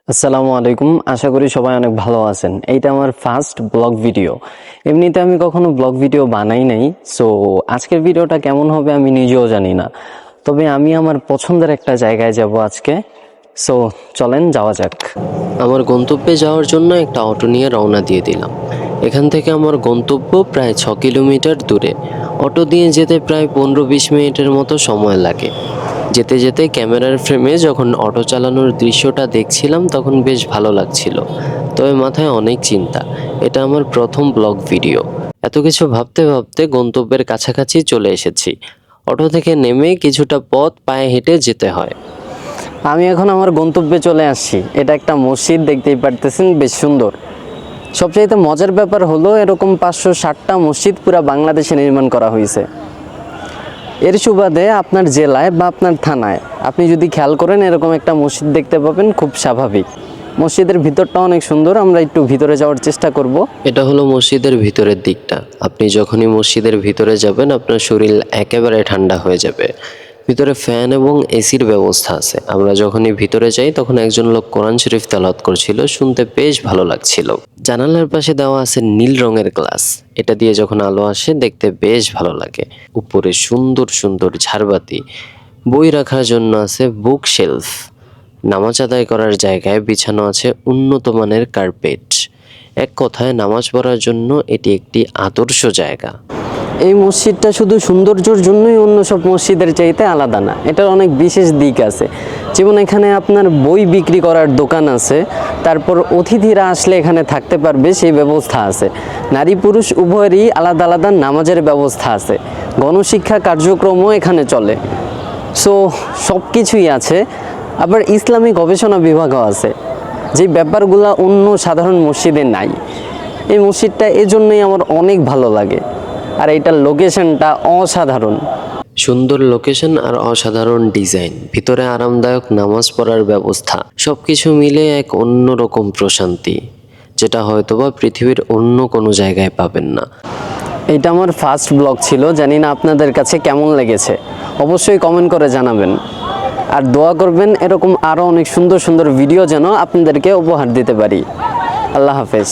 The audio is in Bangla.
আসসালামু আলাইকুম। আশা করি সবাই অনেক ভালো আছেন। এইটা আমার ফার্স্ট ব্লগ ভিডিও। এমনিতে আমি কখনো ব্লগ ভিডিও বানাই নাই, সো আজকের ভিডিওটা কেমন হবে আমি নিজেও জানি না। তবে আমি আমার পছন্দের একটা জায়গায় যাব আজকে, সো চলেন যাওয়া যাক। আমার গন্তব্যে যাওয়ার জন্য একটা অটো নিয়ে রওনা দিয়ে দিলাম। এখান থেকে আমার গন্তব্য প্রায় 6 কিলোমিটার দূরে। অটো দিয়ে যেতে প্রায় 15-20 মিনিটের মতো সময় লাগে। যেতে যেতে ক্যামেরার ফ্রেমে যখন অটো চালানোর দৃশ্যটা দেখছিলাম তখন বেশ ভালো লাগছিল। তবে মাথায় অনেক চিন্তা, এটা আমার প্রথম ব্লগ ভিডিও। এত কিছু ভাবতে ভাবতে গন্তব্যের কাছাকাছি চলে এসেছি। অটো থেকে নেমে কিছুটা পথ পায়ে হেঁটে যেতে হয়। আমি এখন আমার গন্তব্যে চলে আসছি। এটা একটা মসজিদ, দেখতেই পারতেছেন, বেশ সুন্দর। সবচাইতে মজার ব্যাপার হলো এরকম 560টা মসজিদ পুরা বাংলাদেশে নির্মাণ করা হয়েছে। এর সুবাদে আপনার জেলায় বা আপনার থানায় আপনি যদি খেয়াল করেন এরকম একটা মসজিদ দেখতে পাবেন, খুব স্বাভাবিক। মসজিদের ভিতরটা অনেক সুন্দর, আমরা একটু ভিতরে যাওয়ার চেষ্টা করব। এটা হলো মসজিদের ভিতরের দিকটা। আপনি যখনই মসজিদের ভিতরে যাবেন আপনার শরীর একেবারে ঠান্ডা হয়ে যাবে। ভিতরে ফ্যান এবং এসির ব্যবস্থা আছে। আমরা যখনই ভিতরে যাই তখন একজন লোক কোরআন শরীফ তেলাওয়াত করছিল, শুনতে বেশ ভালো লাগছিল। জানালার পাশে দেওয়া আছে নীল রঙের গ্লাস। এটা দিয়ে যখন আলো আসে দেখতে বেশ ভালো লাগে। উপরে সুন্দর সুন্দর ঝাড়বাতি। বই রাখার জন্য আছে বুক শেলফ। নামাজ আদায় করার জায়গায় বিছানো আছে উন্নত মানের কার্পেট। এক কথায় নামাজ পড়ার জন্য এটি একটি আদর্শ জায়গা। এই মসজিদটা শুধু সৌন্দর্যের জন্যই অন্য সব মসজিদের চাইতে আলাদা না, এটার অনেক বিশেষ দিক আছে। যেমন এখানে আপনার বই বিক্রি করার দোকান আছে, তারপর অতিথিরা আসলে এখানে থাকতে পারবে সেই ব্যবস্থা আছে। নারী পুরুষ উভয়েরই আলাদা আলাদা নামাজের ব্যবস্থা আছে। গণশিক্ষা কার্যক্রমও এখানে চলে। সো সব কিছুই আছে। আবার ইসলামী গবেষণা বিভাগও আছে, যে ব্যাপারগুলো অন্য সাধারণ মসজিদে নাই। এই মসজিদটা এজন্যই আমার অনেক ভালো লাগে। আর এইটার লোকেশনটা অসাধারণ। সুন্দর লোকেশন আর অসাধারণ ডিজাইন, ভিতরে আরামদায়ক নামাজ পড়ার ব্যবস্থা, সবকিছু মিলে এক অন্যরকম প্রশান্তি, যেটা হয়তোবা পৃথিবীর অন্য কোনো জায়গায় পাবেন না। এটা আমার ফার্স্ট ব্লগ ছিল, জানি না আপনাদের কাছে কেমন লেগেছে, অবশ্যই কমেন্ট করে জানাবেন। আর দোয়া করবেন এরকম আরও অনেক সুন্দর সুন্দর ভিডিও যেন আপনাদেরকে উপহার দিতে পারি। আল্লাহ হাফেজ।